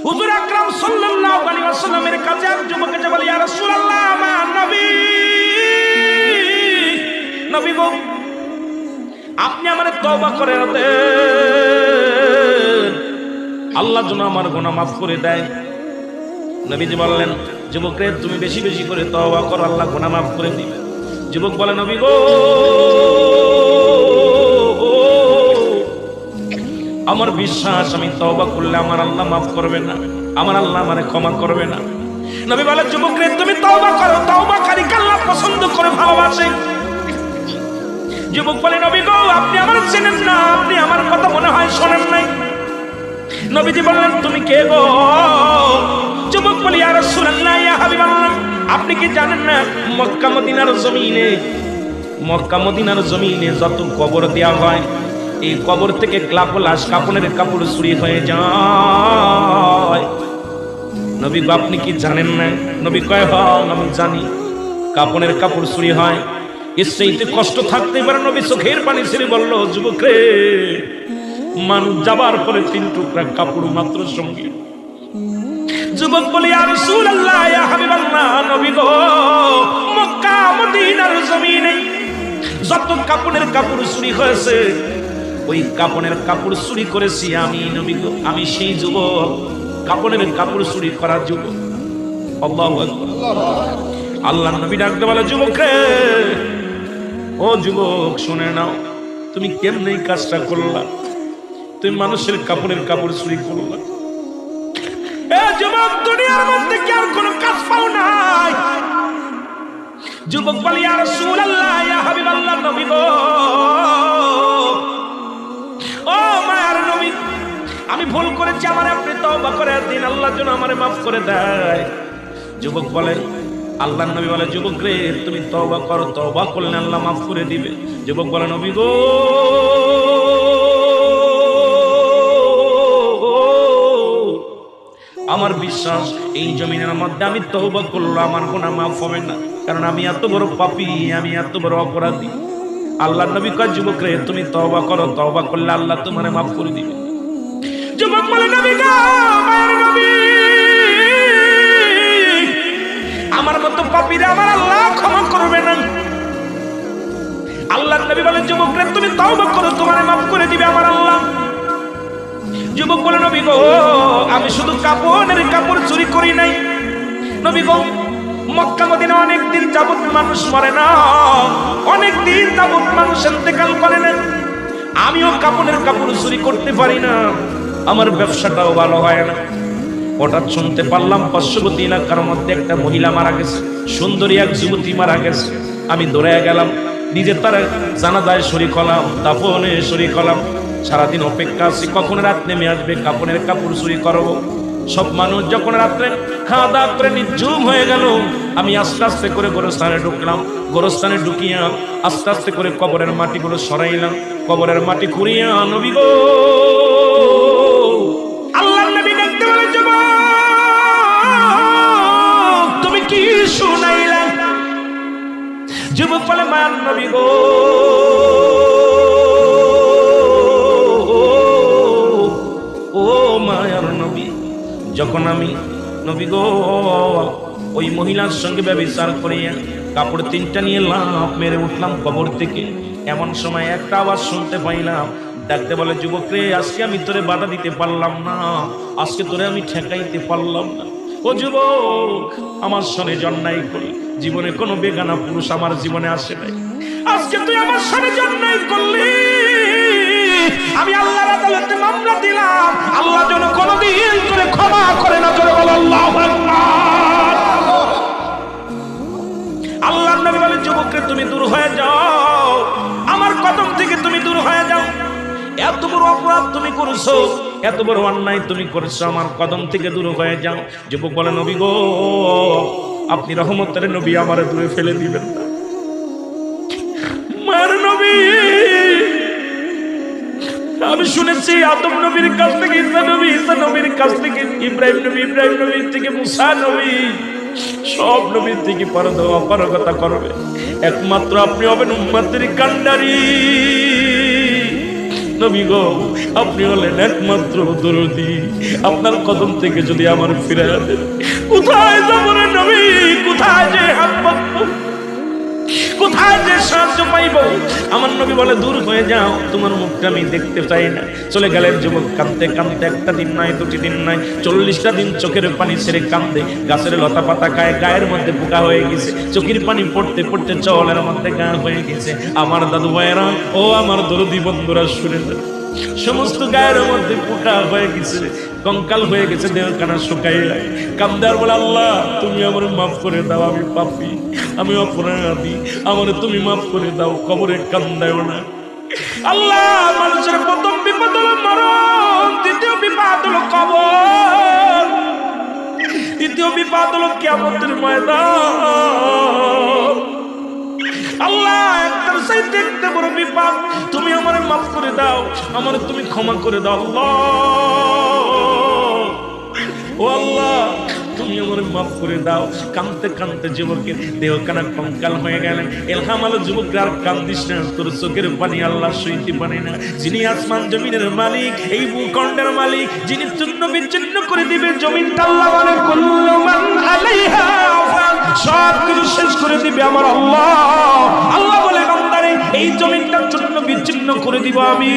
হুজুর আকরাম সাল্লাল্লাহু আলাইহি ওয়াসাল্লামের কাছে এক যুবক এসে বলে, ইয়া রাসূলুল্লাহ, আমার নবী গো, আপনি আমারে তওবা করে দেন, আল্লাহ যেন আমার গুনাহ মাফ করে দেয়। নবীজি বললেন, যুবক রে, তুমি বেশি বেশি করে তওবা করো, আল্লাহ গুনাহ মাফ করে দিবে। যুবক বলে, নবী গো, আমার বিশ্বাস আমি তওবা করলে আমার আল্লাহ মাফ করবে না, আমার আল্লাহ আমারে ক্ষমা করবে না। নবী বলে, যুবক রে, তুমি তওবা করো, তওবাকারীকে আল্লাহ পছন্দ করে ভালোবাসে। যুবক বলে, নবী গো, আপনি আমার চেনেন না, আপনি আমার কথা মনে হয় শোনেন নাই। নবীজি বললেন, তুমি কে গো? যুবক বলে, ইয়া রাসূলুল্লাহ, ইয়া হাবিবাল্লাহ, আপনি কি জানেন না মক্কা মদিনার জমিনে যত কবর দেওয়া হয়, এই কবর থেকে লাশ কাপড়ের কাপড় চুরি হয়ে যায়। নবী গো, আপনি কি জানেন না? নবী কয়, হ্যাঁ আমি জানি, কাপড়ের কাপড় চুরি হয়। এর চাইতে কষ্ট থাকতে পারে? নবী চোখের পানি ছেড়ে বলল, যুবক রে, মানুষ যাবার পরে 3 টুকরা কাপড় মাত্র সঙ্গে। যুবক বলে, ইয়া রাসূলুল্লাহ, ইয়া হাবিবাল্লাহ, নবী গো, মক্কা মদিনার জমিনে যত কাপড়ের কাপড় চুরি হয়েছে, ওই কাপড়ের কাপড় চুরি করেছি আমি। নবী গো, আমি সেই যুবক, কাপড়ের কাপড় চুরি করা যুবক। আল্লাহু আকবার। আল্লাহর নবী ডাকতে বলে, যুবক রে, ও যুবক, শুনে নাও, তুমি কেমনে এই কাজটা করলা? তুমি মানুষের কাপড়ের কাপড় চুরি করলা। এ যুবক, দুনিয়ার মধ্যে কি আর কোনো কাজ পাও নাই? যুবক বলে, ইয়া রাসূলুল্লাহ, ইয়া হাবিবাল্লাহ, নবী গো, ও মায়ার নবী, আমি ভুল করেছি, আমারে আপনি তওবা করে দিন, আল্লাহ যেন আমারে মাফ করে দেয়। যুবক বলে, আল্লাহর নবী বলে, যুবক রে, তুমি তওবা করো, তওবা করলে আল্লাহ মাফ করে দিবে। যুবক বলে, নবী গো, আমার বিশ্বাস এই জমিনের মধ্যে আমি তওবা করলে আমার গুনাহ মাফ হবে না, কারণ আমি এত বড় পাপী, আমি এত বড় অপরাধী। আল্লাহর নবী কয়, যুবক রে, তুমি তওবা করো, তওবা করলে আল্লাহ তোমারে মাফ করে দিবে। যুবক বলে, নবী গো, মায়ের নবী, আমার মতো পাপীরে আমার আল্লাহ ক্ষমা করবে না। আল্লাহর নবী বলে, যুবক রে, তুমি তওবা করো, তোমারে মাফ করে দিবে আমার আল্লাহ। যুবক বলে, নবী গো, আমি শুধু কাপড়ের কাপড় চুরি করি নাই। নবী গো, মক্কা মদিনা অনেক দিন যাবত মানুষ মরে না, অনেক দিন যাবত মানুষ ইন্তেকাল করে না, আমিও কাপড়ের কাপড় চুরি করতে পারি না, আমার ব্যবসাটাও ভালো হয় না। হঠাৎ শুনতে পারলাম পার্শ্ববর্তী এলাকার মধ্যে একটা মহিলা মারা গেছে, সুন্দরী এক যুবতী মারা গেছে। আমি দৌড়ে গেলাম, নিজে তার জানাজায় শরীক হলাম, দাফনে শরীক হলাম। সারাদিন অপেক্ষা আছি কখন রাত নেমে আসবে, কাপড়ের কাপড় চুরি করবো। সব মানুষ যখন রাত্রে খাওয়া দাওয়া করে নিঝুম হয়ে গেল, আমি আস্তে আস্তে করে গোরস্থানে ঢুকলাম। গোরস্থানে ঢুকিয়া আস্তে আস্তে করে কবরের মাটিগুলো সরাইলাম, কবরের মাটি খুঁড়িয়া, নবী গো, আল্লাহর নবী দেখতে বলে, যুবক, তুমি কি শুনাইলা? যুবক বলে, মায়ার নবী গো, ও মায়ার নবী, যখন আমি, নবী গো, ওই মহিলার সঙ্গে ব্যভিচার করিয়া কাপড় 3টা নিয়ে লাফ মেরে উঠলাম কবর থেকে, এমন সময় একটা আওয়াজ শুনতে পাইলাম, ডাকতে বলে, যুবক রে, আজকে আমি তোরে বাধা দিতে পারলাম না, আজকে তোরে আমি ঠেকাইতে পারলাম না। ও যুবক, আমার সনে জন্যায় করি, জীবনে কোনো বেগানা পুরুষ আমার জীবনে আসে নাই, আজকে তুই আমার সনে জন্যায় করলি, আমি আল্লাহর আদালতে মামলা দিলাম, আল্লাহ যেন কোনোদিন তোরে ক্ষমা করে না। তোরে বল, আল্লাহু আকবার। আল্লাহর নবী বলে, যুবককে, তুমি দূর হয়ে যাও, আমার কদম থেকে তুমি দূর হয়ে যাও। এত বড় অপরাধ তুমি করেছো, এত বড় অন্যায় তুমি করেছো, আমার কদম থেকে দূর হয়ে যাও। যুবক বলে, নবী গো, আপনি রহমতের নবী, আমারে দূরে ফেলে দিবেন না। মার নবী, আমি শুনেছি আদম নবীর কাছ থেকে ঈসা নবী, ঈসা নবীর কাছ থেকে ইব্রাহিম নবী, ইব্রাহিম নবীর থেকে মুসা নবী, সব নবীর থেকে পারদর্শিতা করবে, একমাত্র আপনি হবেন উম্মতের কান্ডারি। নবী গো, আপনি হলেন একমাত্র দরদি, আপনার কদম থেকে যদি আমার ফিরে দেন, কোথায় যাবো রে নবী, কোথায় যে হাত পাতবো, কোথায় যে সাহায্য পাইব? আমার নবী বলে, দূর হয়ে যাও, তোমার মুখটা আমি দেখতে চাই না। চলে গেলেন যুবক কাঁদতে কাঁদতে, একটা দিন নয়, দুটি দিন নয়, 40টা দিন চোখের পানি ছেড়ে কাঁদে। গাছের লতা পাতা খায়, গায়ের মধ্যে পোকা হয়ে গেছে, চোখের পানি পড়তে পড়তে চলের মধ্যে গা হয়ে গেছে। আমার দাদু ভাইয়েরা, ও আমার দরদি বন্ধুরা, শুনে যান, সমস্ত গায়ের মধ্যে পোকা হয়ে গেছে, কঙ্কাল হয়ে গেছে, দেহখানা শুকাই যায়। কান্দার বলে, আল্লাহ তুমি আমার মাফ করে দাও, আমি পাপী, আমি অপরাধী, আমার তুমি মাফ করে দাও, কবরে কান্দায়ও না। আল্লাহ, মানুষের প্রথম বিপদ হলো মরণ, দ্বিতীয় বিপদ হলো কবর, তৃতীয় বিপদ হলো কিয়ামতের ময়দান। আল্লাহ, একটার সাথে একটা বড় বিপদ, তুমি আমার মাফ করে দাও, আমার তুমি ক্ষমা করে দাও। আল্লাহ, ও আল্লাহ, তুমি আমার মাফ করে দাও। কাঁদতে কাঁদতে যুবকের দেহখানা কঙ্কাল হয়ে গেলেন। এলহাম আলো, যুবকরা আর কান্দিস না, তোর চোখের পানি আল্লাহ সইতে পারে না। যিনি আসমান জমিনের মালিক, এই ভূখণ্ডের মালিক, যিনি চূর্ণ বিচ্ছিন্ন করে দিবে জমিনটা, আল্লাহ বলে, কুল্লু মান আলাইহা ফান, সব কিছু শেষ করে দিবে আমার আল্লাহ। আল্লাহ বলে, বান্দারে, এই জমিনটা চূর্ণ বিচ্ছিন্ন করে দিব আমি,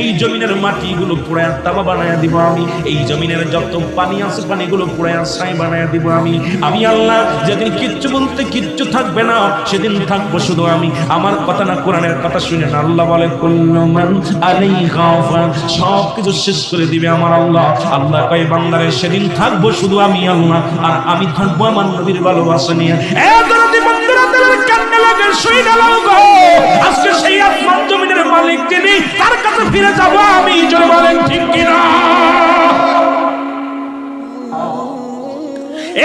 এই জমিনের মাটিগুলো পুড়ায় তামা বানায় দিব আমি, এই জমিনের যত পানি আছে পানিগুলো পুড়ায় ছাই বানায় দিব আমি। আমি আল্লাহ, যেদিন কিচ্ছু বলতে কিচ্ছু থাকবে না, সেদিন থাকবো শুধু আমি। আমার কথা না, কোরআনের কথা শুনে না। আল্লাহ বলে, কুল্লু মান আলাইহা ফান, সব কিছু শেষ করে দিবে আমার আল্লাহ। আল্লাহ কয়, বান্দারে, সেদিন থাকবো শুধু আমি আল্লাহ, আর আমি থাকবো আমার নবীর ভালোবাসা নিয়ে। আজকে সেই আসমান জমিনের মালিক যিনি, তার কাছে ফিরে যাব আমি। জোরে বলেন ঠিক কিনা?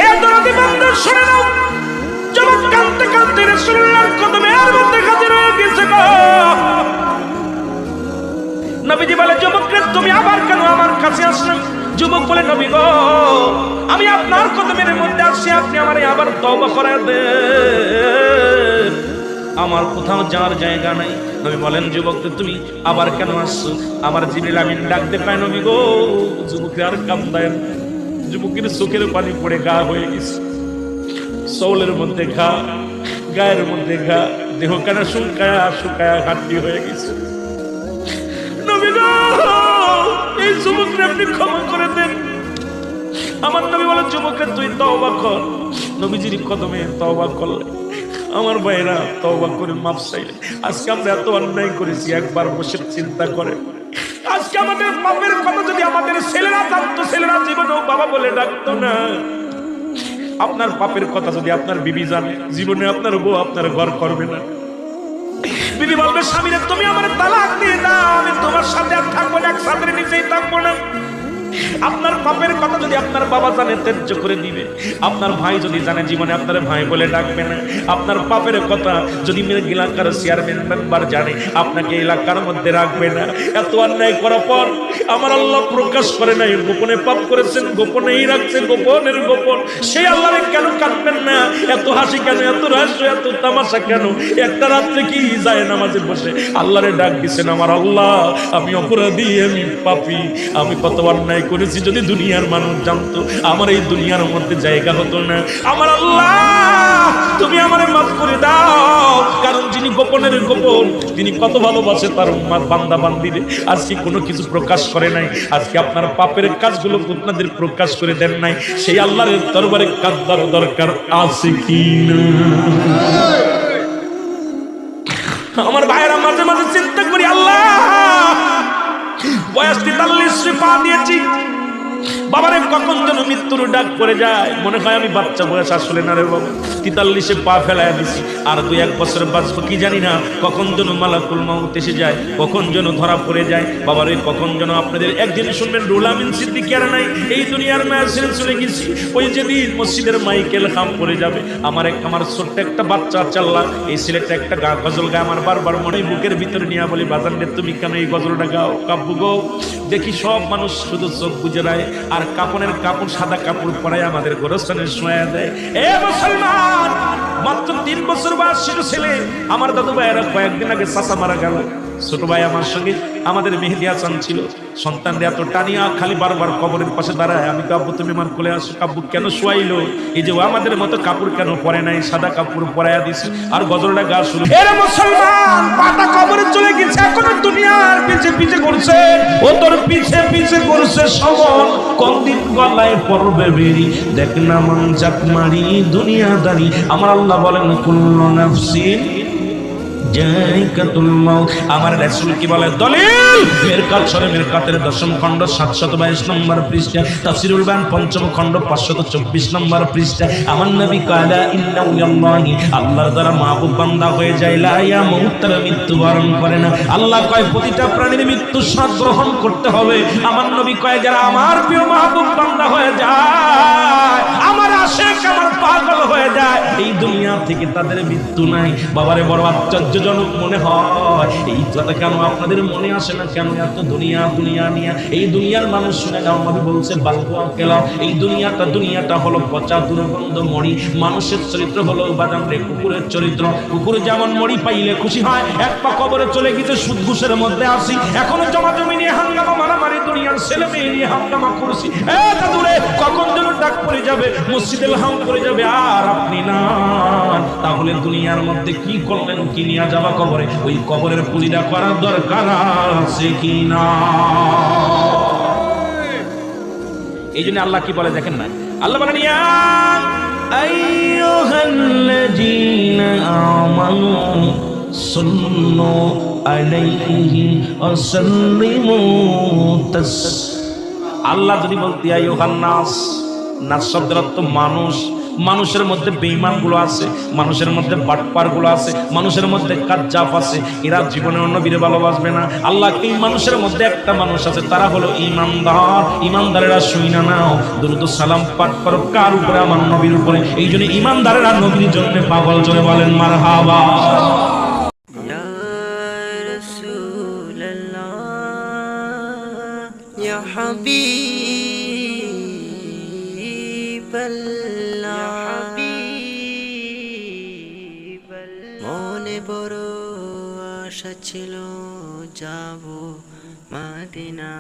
এ দরদি বান্দা, শুনে নাও, যুবক কাঁদতে কাঁদতে রাসূলুল্লাহর কদমে আর মধ্যে হাজির হয়ে গেছে গো। নবীজি বলে, যুবক রে, তুমি আবার কেন আমার কাছে আসলেন? যুবক বলে, নবী গো, আমি আপনার কদমের মধ্যে আসছি, আপনি আমারে আবার তওবা করে দেন, আমার কোথাও যাওয়ার জায়গা নাই। নবী বলেন, যুবক তুমি আবার কেন আসছো? আমার জিবরিল আমিন ডাকতে পায়, নবী গো, যুবকের আর কান্দায় না। যুবকের চোখের পানি পড়ে গা হয়ে গেছে, চৌলের মধ্যে ঘা, গায়ের মধ্যে ঘা, দেহ কানা শুকায়া শুকায়া হাড্ডি হয়ে গেছে। নবী গো, এই যুবককে আপনি ক্ষমা করে দেন। আমার নবী বলেন, যুবককে তুই তওবা কর। নবীজির কদমে তওবা করলে, আমার ভাইরা তওবা করে মাফ চাইলে। আজকে আমরা এত অন্যায় করেছি, একবার বসে চিন্তা করে, আজকে আমাদের পাপের কথা যদি আমাদের ছেলেরা জানতো, ছেলেরা জীবনেও বাবা বলে ডাকতো না। আপনার পাপের কথা যদি আপনার বিবি জানে, জীবনে আপনার বউ আপনার ঘর করবে না। বিবি বলবে, স্বামীরে, তুমি আমার তালাক দিয়ে দাও, আমি তোমার সাথে আর থাকবো না, এক ছাদের নিচেই থাকবো না। আপনার পাপের কথা যদি আপনার বাবা জানে, ত্যায্য করে দিবে। আপনার ভাই যদি জানে, জীবনে আপনার ভাই বলে ডাকবে না। আপনার পাপের কথা যদি এলাকার চেয়ারম্যান মেম্বার জানে, আপনাকে এলাকার মধ্যে রাখবে না। এত অন্যায় করার পর আমার আল্লাহ প্রকাশ করে নাই, গোপনে পাপ করেছেন, গোপনেই রাখছেন, গোপনের গোপন। সেই আল্লাহরে কেন কাঁদবেন না? এত হাসি কেন, এত রহস্য, এত তামাশা কেন? একটা রাত্রে কি যায় নামাজে বসে আল্লাহরে ডাক দিচ্ছেন, আমার আল্লাহ, আমি অপরাধী, আমি পাপী, আমি কত অন্যায় করেছি। যদি দুনিয়ার মানুষ জানতো, আমার এই দুনিয়ার মধ্যে জায়গা হতো না। আমার আল্লাহ, তুমি আমারে মাফ করে দাও, কারণ যিনি গোপনের গোপন, তিনি কত ভালোবাসে তার বান্দা বান্দিরে। আজকে কোনো কিছু প্রকাশ করে নাই, আজকে আপনার পাপের কাজগুলো আপনাদের প্রকাশ করে দেন নাই। সেই আল্লাহর দরবারে কাঁদার দরকার আছে কি না? আমার ভাইয়েরা, মাঝে মাঝে চিন্তা করি, আল্লাহ, বয়স 43 পা দিয়েছি, বাবারে কখন যেন মৃত্যুর ডাক পড়ে যায়, মনে হয় আমি বাচ্চা বয়স আসলে না রে বাবা। 43 পা ফেলায় দিছি, আর 2-1 বছর বাঁচবো কি জানি না, কখন যেন মালাকুল মাউত এসে যায়, কখন যেন ধরা পড়ে যায়। বাবারে, কখন যেন আপনাদের একদিন শুনবেন, রুহুল আমিন সিদ্দিকী আর নাই, এই দুনিয়ার মায়া ছেড়ে চলে গেছি। ওই যেদিন মসজিদের মাইকেল খাম পড়ে যাবে, আমার ছোট্ট একটা বাচ্চা চাল্লা, এই ছেলেটা একটা গজল গায়, আমার বারবার মনে বুকের ভিতরে নিয়ে বলি, বাজান রে, তুমি কেন এই গজলটা গাও? কাব্য গো, দেখি সব মানুষ শুধু চোখ বুজে রায়, আর কাপড়ের কাপড়, সাদা কাপড় পরায় আমাদের গোরস্থানে শোয়া দেয়। এ মুসলমান, মাত্র 3 বছর বয়স ছিল ছেলে। আমার দাদু ভাইয়েরা কয়েকদিন আগে চাচা মারা গেল। ছোট ভাই আমার সঙ্গে আমাদের মেহেদি হাসান ছিল। সন্তানরা এত টানিয়া খালি বারবার কবরের পাশে দাঁড়ায়। আমি কাব্বু তুমি আমার কোলে আসো, কাব্বু কেন শুয়াইলো? এই যে ও আমাদের মতো কাপড় কেন পরে নাই, সাদা কাপড় পরাইয়া দিছে আর গজলটা গা শুরু। এর মুসলমান পাটা কবরে চলে গেছে, এখন দুনিয়ার পিছে পিছে করছে। ও তোর পিছে পিছে করছে সমন, কোন দিন গলায় পড়বে বেরি। দেখ না মন জাত মারি দুনিয়াদারি। আমার আল্লাহ বলেন কুল্লু নাফসিন জায়কাতুল মাউত। আমার রাসূল কি বলে? দলিল মিরকাত শরীফ মিরকাতের 10ম খণ্ড 722 নম্বর পৃষ্ঠা, তাফসীরুল বায়ান 5ম খণ্ড 524 নম্বর পৃষ্ঠা। আমার নবী কালা ইন্নাহু ইয়াল্লাহি, আল্লাহর দ্বারা মাহবুব বান্দা হয়ে যায়, লা ইয়ামুত, তারা মৃত্যুবরণ করে না। আল্লাহ কয় প্রতিটা প্রাণীর মৃত্যু স্বাদ গ্রহণ করতে হবে। আমার নবী কয় যারা আমার প্রিয় মাহবুব বান্দা হয়ে যায়, আমার আশিক, আমার পাগল হয়ে যায়, এই দুনিয়া থেকে তাদের মৃত্যু নাই। বাবারে বড় আশ্চর্যজনক মনে হয়। এই কথা কেন আপনাদের মনে আসে না? কেন এত দুনিয়া দুনিয়া নিয়ে? এই দুনিয়ার মানুষ শুনে নাও, নবী বলছে বালকুয়া কেলাও। এই দুনিয়াটা হলো পচা দুর্গন্ধ মরি। মানুষের চরিত্র হলো বাদামরে কুকুরের চরিত্র। কুকুর যেমন মরি পাইলে খুশি হয়, এক পা কবরে চলে গেছে, সুদ ঘুষের মধ্যে আসি, এখনো জমা জমি নিয়ে হাঙ্গামা মারামারি, দুনিয়ার ছেলে মেয়ে নিয়ে হাঙ্গামা করছি। দাদুরে কখন যেন ডাক পড়ে যাবে, মসজিদে হাম করে যাবে, আর আপনি না। তাহলে দুনিয়ার মধ্যে কি করলেন, কি নিয়ে যাওয়া কবরে? ওই কবরের পুলিটা করার দরকার আছে কি না? এই জন্য আল্লাহ কি বলে দেখেন না, আল্লাহ বলেন ইয়া আইয়ুহাল্লাযীনা আমানু সাল্লু আলাইহি ওয়া সাল্লিমু আল্লাহ যদি বলতে আইয়ুহান নাস, নাস শব্দের অর্থ মানুষ। মানুষের মধ্যে বেঈমান গুলো আছে, মানুষের মধ্যে বাটপার গুলো আছে, মানুষের মধ্যে কাজ্জাব আছে। এরা জীবনে অন্য বীরে ভালোবাসবে না। আল্লাহ এই মানুষের মধ্যে একটা মানুষ আছে, তারা হলো ঈমানদার। ঈমানদারেরা শুইনা নাও, দুরূদ সালাম পাঠ করো কার উপরে? আমার নবীর উপরে। এই জন্য ঈমানদারেরা নবীর জন্য পাগল, জোরে বলেন মারহাবা। ইয়া রাসূলুল্লাহ ইয়া হাবিবাল্লাহ, মনে বড় আশা ছিল যাব মদিনা।